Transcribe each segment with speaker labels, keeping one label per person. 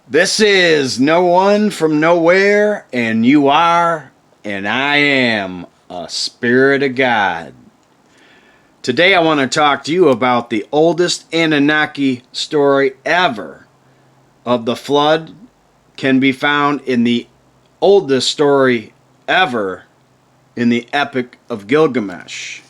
Speaker 1: This is No One from Nowhere, and you are, and I am a spirit of God. Today I want to talk to you about the oldest Anunnaki story ever of the flood. Can be found in the oldest story ever in the Epic of Gilgamesh.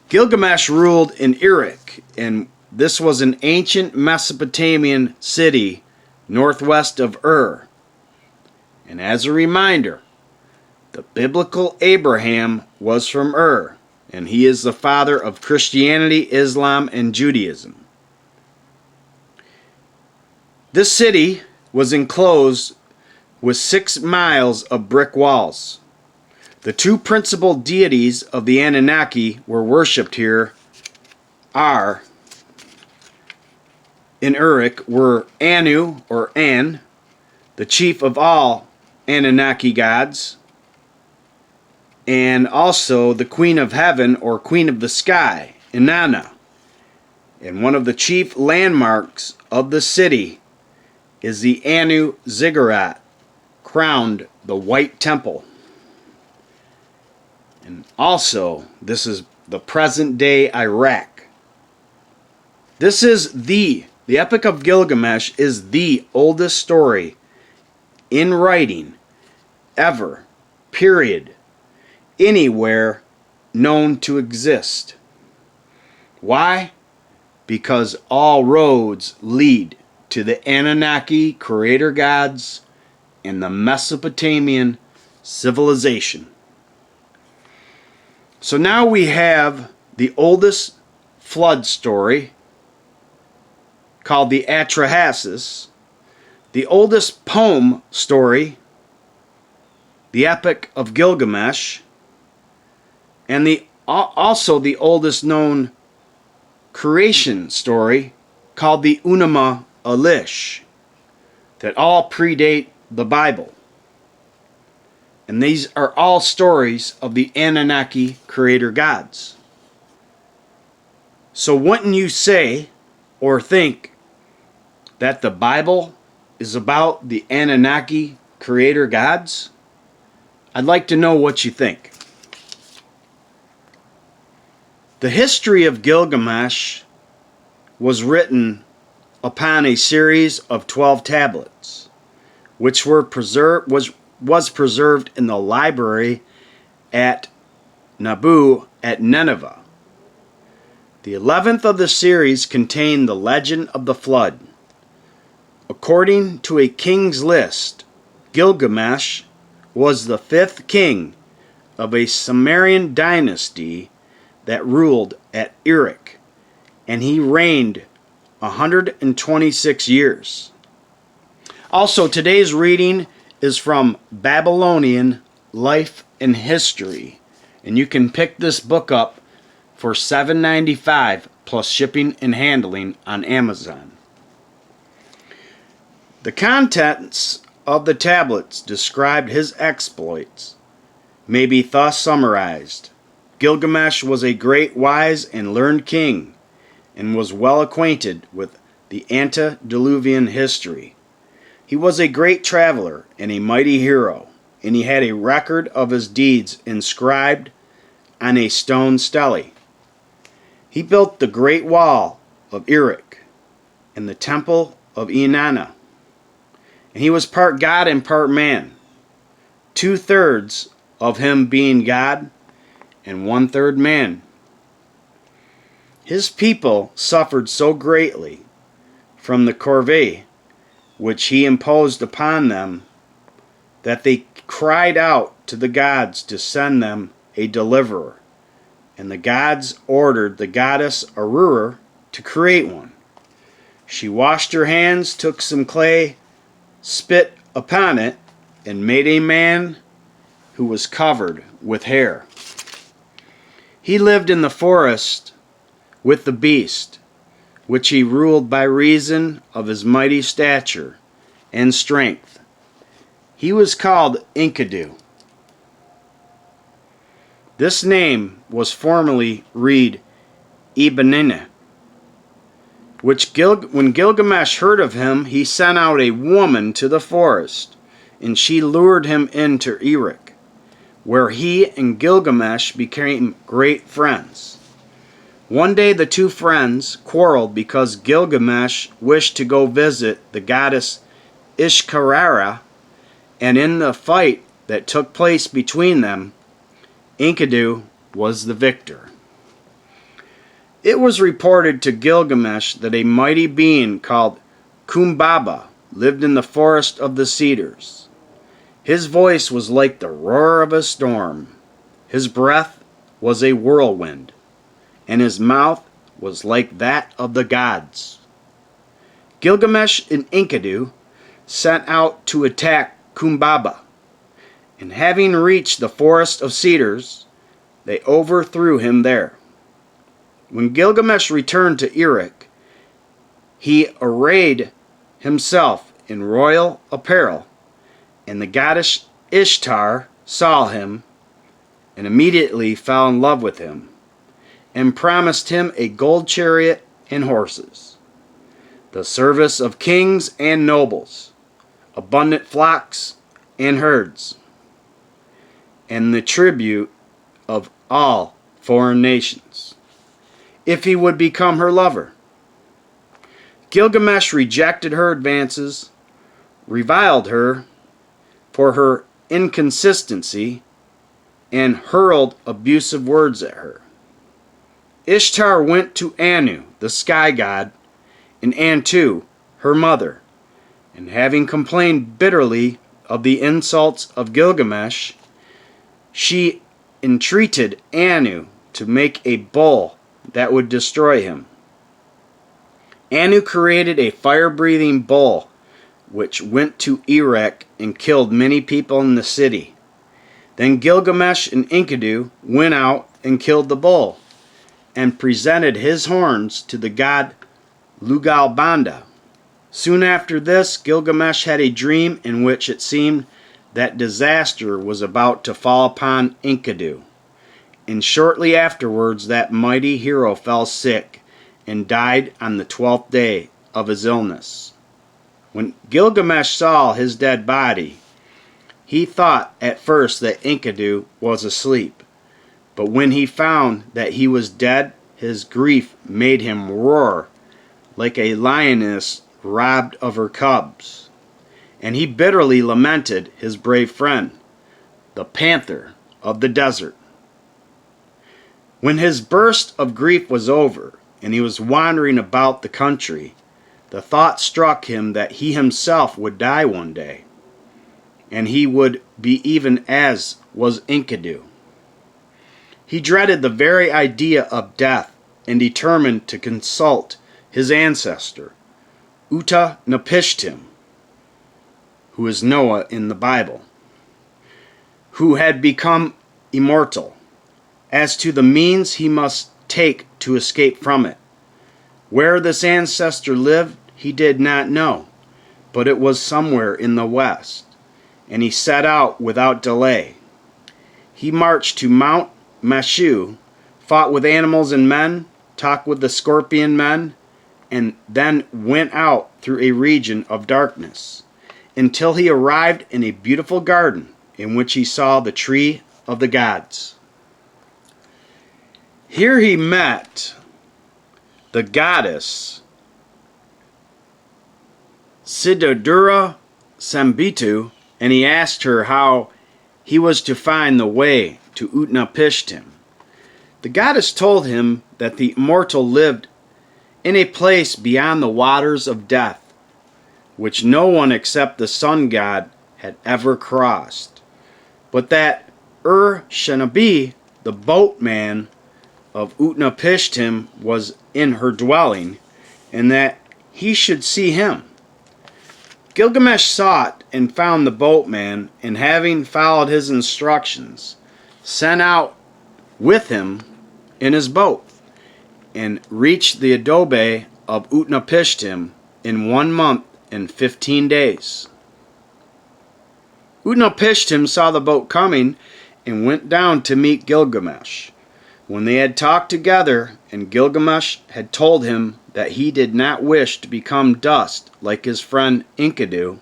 Speaker 1: Gilgamesh ruled in Uruk, and this was an ancient Mesopotamian city northwest of Ur. And as a reminder, the biblical Abraham was from Ur, and he is the father of Christianity, Islam, and Judaism. This city was enclosed with 6 miles of brick walls. The two principal deities of the Anunnaki were worshipped here in Uruk were Anu, or An, the chief of all Anunnaki gods, and also the queen of heaven, or queen of the sky, Inanna. And one of the chief landmarks of the city is the Anu ziggurat, crowned the White Temple. And also, this is the present-day Iraq. This is the Epic of Gilgamesh is the oldest story in writing ever, period, anywhere known to exist. Why? Because all roads lead to the Anunnaki creator gods and the Mesopotamian civilization. So now we have the oldest flood story, called the Atrahasis, the oldest poem story, the Epic of Gilgamesh, and also the oldest known creation story, called the Unama Elish, that all predate the Bible. And these are all stories of the Anunnaki creator gods. So wouldn't you say or think that the Bible is about the Anunnaki creator gods? I'd like to know what you think. The history of Gilgamesh was written upon a series of 12 tablets, which was preserved in the library at Nabu at Nineveh. The 11th of the series contained the legend of the flood. According to a king's list, Gilgamesh was the 5th king of a Sumerian dynasty that ruled at Uruk, and he reigned 126 years. Also, today's reading is from Babylonian Life and History, and you can pick this book up for $7.95 plus shipping and handling on Amazon. The contents of the tablets described his exploits may be thus summarized. Gilgamesh was a great, wise, and learned king, and was well acquainted with the antediluvian history. He was a great traveler and a mighty hero, and he had a record of his deeds inscribed on a stone stele. He built the Great Wall of Uruk and the Temple of Inanna. And he was part God and part man, 2/3 of him being God and 1/3 man. His people suffered so greatly from the corvée which he imposed upon them that they cried out to the gods to send them a deliverer. And the gods ordered the goddess Aurora to create one. She washed her hands, took some clay, spit upon it, and made a man who was covered with hair. He lived in the forest with the beast, which he ruled by reason of his mighty stature and strength. He was called Enkidu. This name was formerly read Ebenina. When Gilgamesh heard of him, he sent out a woman to the forest, and she lured him into Erech, where he and Gilgamesh became great friends. One day the two friends quarreled because Gilgamesh wished to go visit the goddess Ishkarara, and in the fight that took place between them, Enkidu was the victor. It was reported to Gilgamesh that a mighty being called Kumbaba lived in the forest of the cedars. His voice was like the roar of a storm. His breath was a whirlwind, and his mouth was like that of the gods. Gilgamesh and Enkidu sent out to attack Kumbaba, and having reached the forest of cedars, they overthrew him there. When Gilgamesh returned to Erech, he arrayed himself in royal apparel, and the goddess Ishtar saw him and immediately fell in love with him, and promised him a gold chariot and horses, the service of kings and nobles, abundant flocks and herds, and the tribute of all foreign nations, if he would become her lover. Gilgamesh rejected her advances, reviled her for her inconsistency, and hurled abusive words at her. Ishtar went to Anu, the sky god, and Antu, her mother, and having complained bitterly of the insults of Gilgamesh, she entreated Anu to make a bull that would destroy him. Anu created a fire-breathing bull, which went to Erech and killed many people in the city. Then Gilgamesh and Enkidu went out and killed the bull, and presented his horns to the god Lugalbanda. Soon after this, Gilgamesh had a dream in which it seemed that disaster was about to fall upon Enkidu. And shortly afterwards that mighty hero fell sick and died on the 12th day of his illness. When Gilgamesh saw his dead body, he thought at first that Enkidu was asleep. But when he found that he was dead, his grief made him roar like a lioness robbed of her cubs. And he bitterly lamented his brave friend, the panther of the desert. When his burst of grief was over, and he was wandering about the country, the thought struck him that he himself would die one day, and he would be even as was Enkidu. He dreaded the very idea of death, and determined to consult his ancestor, Utnapishtim, who is Noah in the Bible, who had become immortal, as to the means he must take to escape from it. Where this ancestor lived, he did not know, but it was somewhere in the west, and he set out without delay. He marched to Mount Mashu, fought with animals and men, talked with the scorpion men, and then went out through a region of darkness, until he arrived in a beautiful garden in which he saw the tree of the gods. Here he met the goddess Siddhadura Sambitu, and he asked her how he was to find the way to Utnapishtim. The goddess told him that the immortal lived in a place beyond the waters of death, which no one except the sun god had ever crossed, but that Shanabi, the boatman of Utnapishtim, was in her dwelling, and that he should see him. Gilgamesh sought and found the boatman, and having followed his instructions, sent out with him in his boat, and reached the adobe of Utnapishtim in 1 month and 15 days. Utnapishtim saw the boat coming and went down to meet Gilgamesh. When they had talked together, and Gilgamesh had told him that he did not wish to become dust like his friend Enkidu,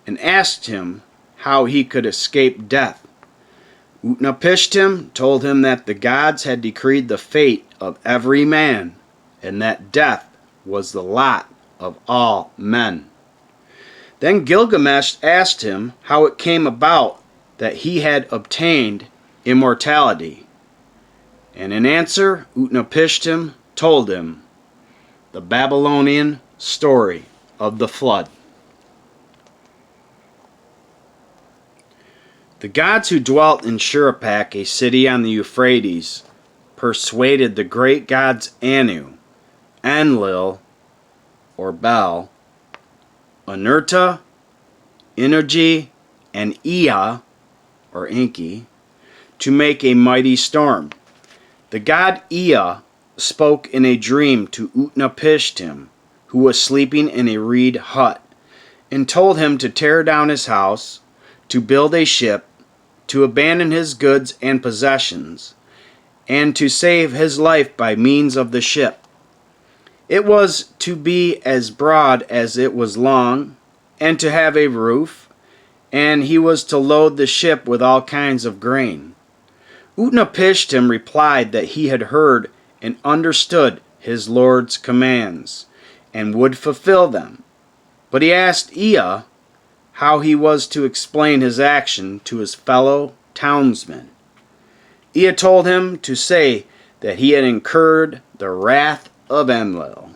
Speaker 1: and asked him how he could escape death. Utnapishtim told him that the gods had decreed the fate of every man, and that death was the lot of all men. Then Gilgamesh asked him how it came about that he had obtained immortality. And in answer, Utnapishtim told him the Babylonian story of the flood. The gods who dwelt in Shuruppak, a city on the Euphrates, persuaded the great gods Anu, Enlil, or Bel, Anurta, Energy, and Ea, or Enki, to make a mighty storm. The god Ea spoke in a dream to Utnapishtim, who was sleeping in a reed hut, and told him to tear down his house, to build a ship, to abandon his goods and possessions, and to save his life by means of the ship. It was to be as broad as it was long, and to have a roof, and he was to load the ship with all kinds of grain. Utnapishtim replied that he had heard and understood his Lord's commands, and would fulfill them. But he asked Ea how he was to explain his action to his fellow townsmen. Ea told him to say that he had incurred the wrath of Enlil,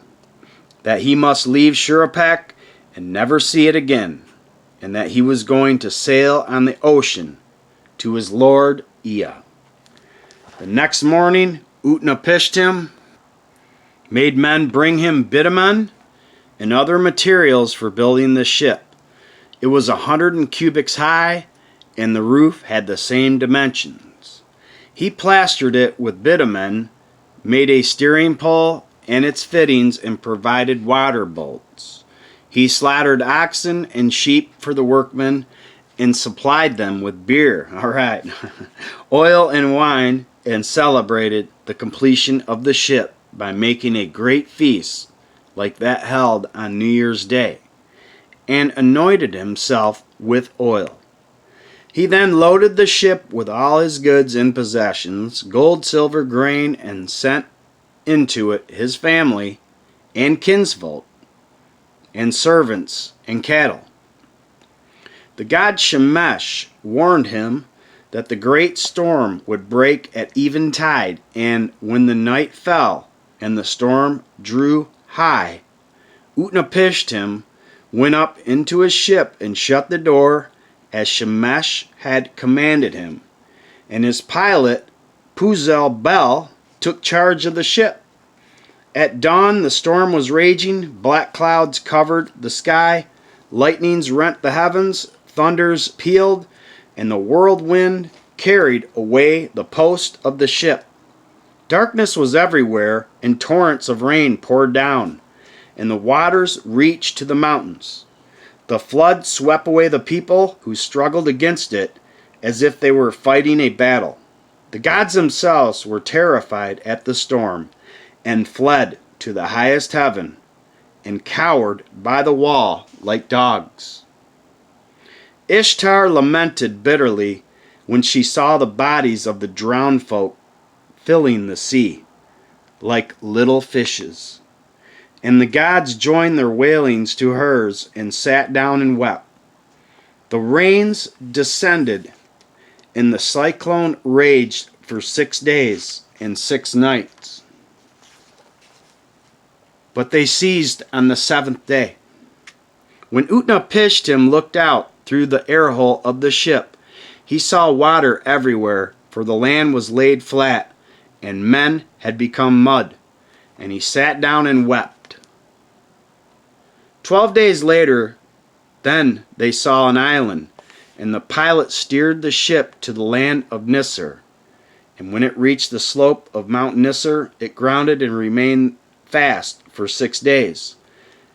Speaker 1: that he must leave Shuruppak and never see it again, and that he was going to sail on the ocean to his lord Ea. The next morning, Utnapishtim made men bring him bitumen and other materials for building the ship. It was 100 cubits high, and the roof had the same dimensions. He plastered it with bitumen, made a steering pole and its fittings, and provided water bolts. He slaughtered oxen and sheep for the workmen, and supplied them with beer, oil and wine, and celebrated the completion of the ship by making a great feast like that held on New Year's Day, and anointed himself with oil. He then loaded the ship with all his goods and possessions, gold, silver, grain, and sent into it his family and kinsfolk and servants and cattle. The god Shemesh warned him that the great storm would break at eventide, and when the night fell and the storm drew high, Utnapishtim went up into his ship and shut the door as Shemesh had commanded him, and his pilot Puzel-Bel took charge of the ship. At dawn the storm was raging, black clouds covered the sky, lightnings rent the heavens, thunders pealed, and the whirlwind carried away the post of the ship. Darkness was everywhere, and torrents of rain poured down, and the waters reached to the mountains. The flood swept away the people who struggled against it as if they were fighting a battle. The gods themselves were terrified at the storm, and fled to the highest heaven, and cowered by the wall like dogs. Ishtar lamented bitterly when she saw the bodies of the drowned folk filling the sea like little fishes. And the gods joined their wailings to hers and sat down and wept. The rains descended, and the cyclone raged for 6 days and 6 nights. But they ceased on the 7th day. When Utnapishtim looked out through the air hole of the ship, he saw water everywhere, for the land was laid flat, and men had become mud, and he sat down and wept. 12 days later, then they saw an island, and the pilot steered the ship to the land of Nisr. And when it reached the slope of Mount Nisr, it grounded and remained fast for 6 days.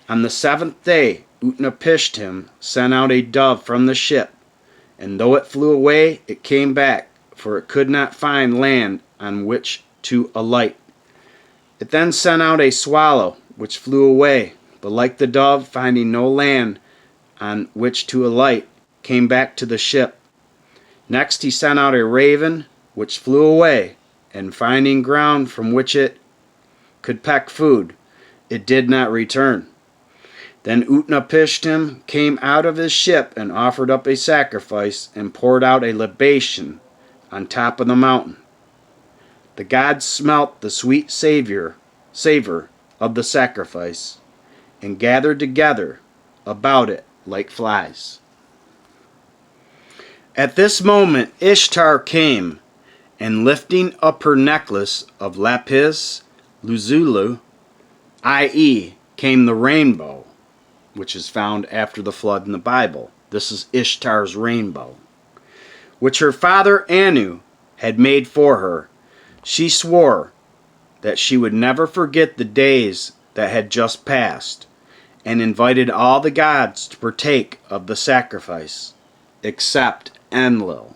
Speaker 1: On the 7th day, Utnapishtim sent out a dove from the ship, and though it flew away, it came back, for it could not find land on which to alight. It then sent out a swallow, which flew away, but like the dove, finding no land on which to alight, came back to the ship. Next he sent out a raven, which flew away, and finding ground from which it could peck food, it did not return. Then Utnapishtim came out of his ship and offered up a sacrifice and poured out a libation on top of the mountain. The gods smelt the sweet savor of the sacrifice and gathered together about it like flies. At this moment Ishtar came, and lifting up her necklace of lapis lazuli, i.e., came the rainbow, which is found after the flood in the Bible. This is Ishtar's rainbow, which her father Anu had made for her. She swore that she would never forget the days that had just passed, and invited all the gods to partake of the sacrifice, except Enlil,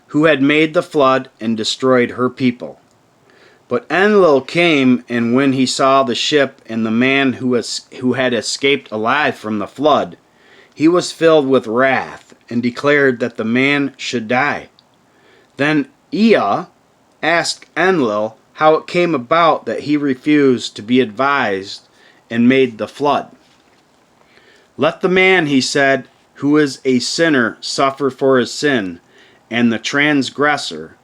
Speaker 1: who had made the flood and destroyed her people. But Enlil came, and when he saw the ship and the man who had escaped alive from the flood, he was filled with wrath, and declared that the man should die. Then Ea asked Enlil how it came about that he refused to be advised and made the flood. "Let the man," he said, "who is a sinner suffer for his sin, and the transgressor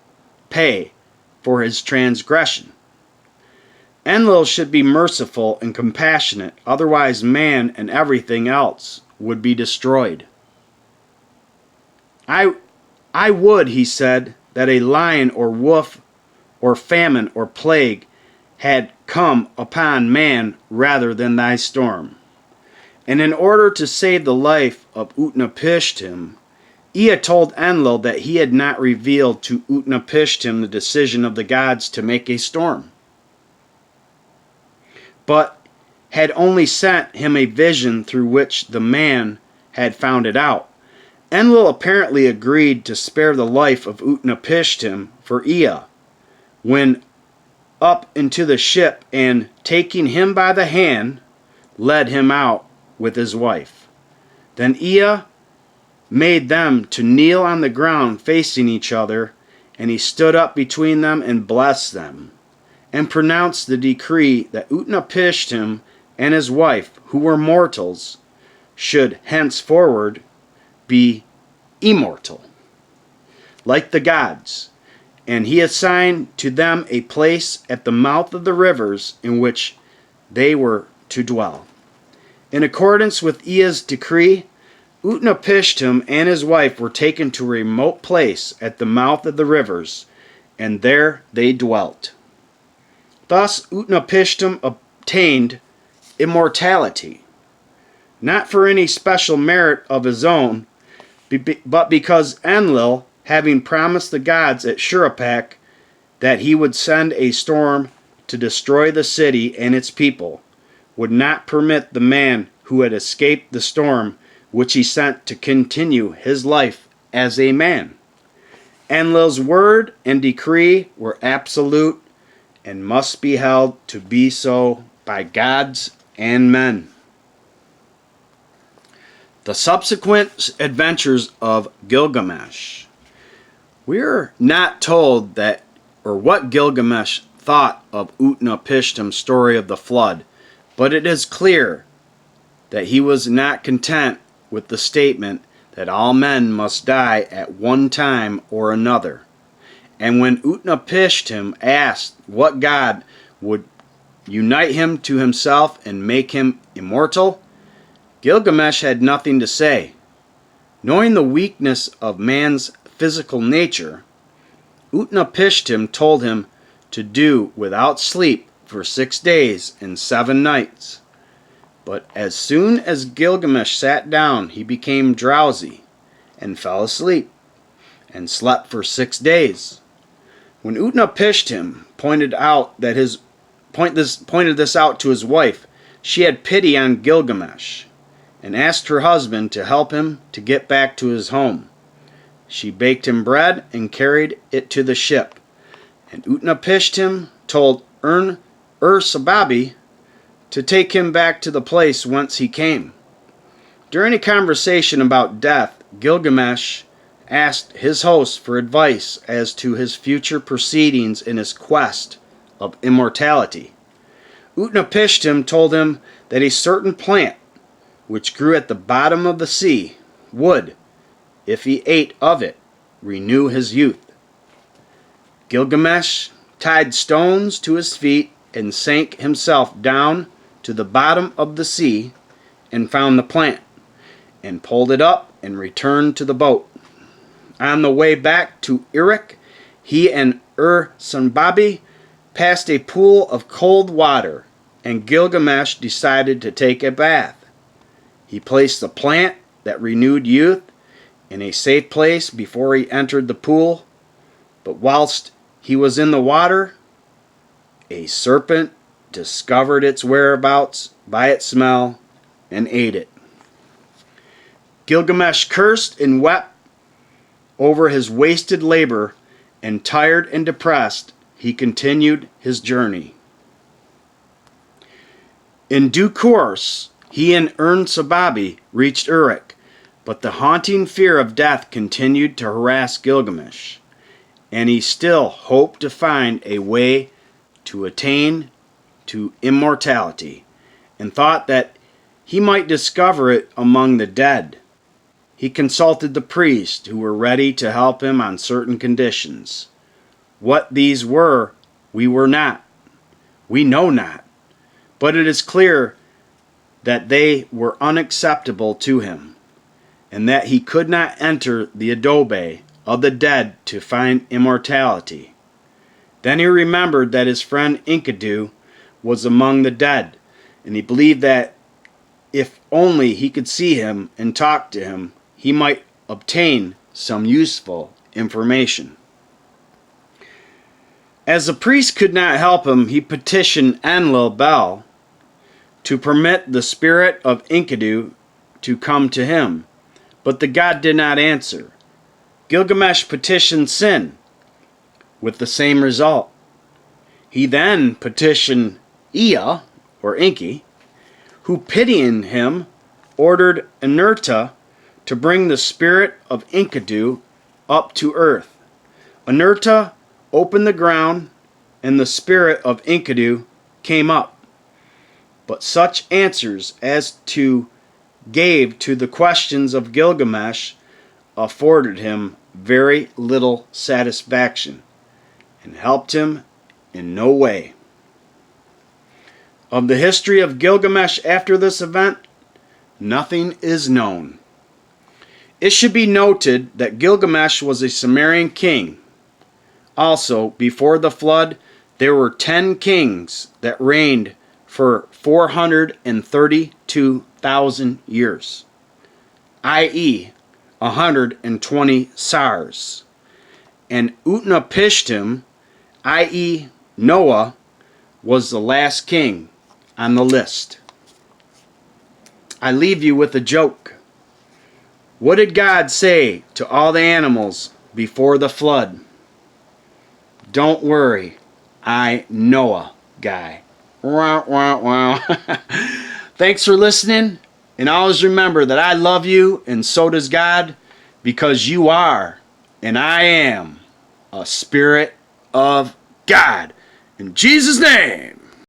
Speaker 1: pay for his transgression. Enlil should be merciful and compassionate, otherwise man and everything else would be destroyed." I would," he said, "that a lion or wolf or famine or plague had come upon man rather than thy storm." And in order to save the life of Utnapishtim, Ea told Enlil that he had not revealed to Utnapishtim the decision of the gods to make a storm, but had only sent him a vision through which the man had found it out. Enlil apparently agreed to spare the life of Utnapishtim for Ea, went up into the ship and, taking him by the hand, led him out with his wife. Then Ea made them to kneel on the ground facing each other, and he stood up between them and blessed them, and pronounced the decree that Utnapishtim and his wife, who were mortals, should henceforward be immortal, like the gods, and he assigned to them a place at the mouth of the rivers in which they were to dwell. In accordance with Ea's decree, Utnapishtim and his wife were taken to a remote place at the mouth of the rivers, and there they dwelt. Thus Utnapishtim obtained immortality, not for any special merit of his own, but because Enlil, having promised the gods at Shuruppak that he would send a storm to destroy the city and its people, would not permit the man who had escaped the storm which he sent to continue his life as a man. Enlil's word and decree were absolute and must be held to be so by gods and men. The subsequent adventures of Gilgamesh. We're not told that or what Gilgamesh thought of Utnapishtim's story of the flood, but it is clear that he was not content with the statement that all men must die at one time or another. And when Utnapishtim asked what god would unite him to himself and make him immortal, Gilgamesh had nothing to say. Knowing the weakness of man's physical nature, Utnapishtim told him to do without sleep for 6 days and 7 nights. But as soon as Gilgamesh sat down, he became drowsy and fell asleep, and slept for 6 days. When Utnapishtim pointed this out to his wife, she had pity on Gilgamesh, and asked her husband to help him to get back to his home. She baked him bread and carried it to the ship, and Utnapishtim told Ur-Sababi to take him back to the place whence he came. During a conversation about death, Gilgamesh asked his host for advice as to his future proceedings in his quest of immortality. Utnapishtim told him that a certain plant, which grew at the bottom of the sea, would, if he ate of it, renew his youth. Gilgamesh tied stones to his feet and sank himself down to the bottom of the sea and found the plant, and pulled it up and returned to the boat. On the way back to Erech, he and Ur-Sanbabi passed a pool of cold water, and Gilgamesh decided to take a bath. He placed the plant that renewed youth in a safe place before he entered the pool, but whilst he was in the water, a serpent discovered its whereabouts by its smell and ate it. Gilgamesh cursed and wept over his wasted labor, and tired and depressed, he continued his journey. In due course, he and Ur-Sanbabi reached Erech, but the haunting fear of death continued to harass Gilgamesh, and he still hoped to find a way to attain to immortality, and thought that he might discover it among the dead. He consulted the priests who were ready to help him on certain conditions. What these were, we know not, but it is clear that they were unacceptable to him, and that he could not enter the adobe of the dead to find immortality. Then he remembered that his friend Enkidu was among the dead, and he believed that if only he could see him and talk to him, he might obtain some useful information. As the priest could not help him, he petitioned Enlil-Bel to permit the spirit of Enkidu to come to him, but the god did not answer. Gilgamesh petitioned Sin, with the same result. He then petitioned Ea, or Enki, who, pitying him, ordered Anurta to bring the spirit of Enkidu up to earth. Anurta opened the ground, and the spirit of Enkidu came up. But such answers as to gave to the questions of Gilgamesh afforded him very little satisfaction, and helped him in no way. Of the history of Gilgamesh after this event, nothing is known. It should be noted that Gilgamesh was a Sumerian king. Also, before the flood, there were 10 kings that reigned for 432,000 years, i.e., 120 Sars. And Utnapishtim, i.e., Noah, was the last king on the list. I leave you with a joke. What did God say to all the animals before the flood? Don't worry, I know a guy. Wow, wow, wow. Thanks for listening, and always remember that I love you, and so does God, because you are, and I am, a spirit of God. In Jesus' name.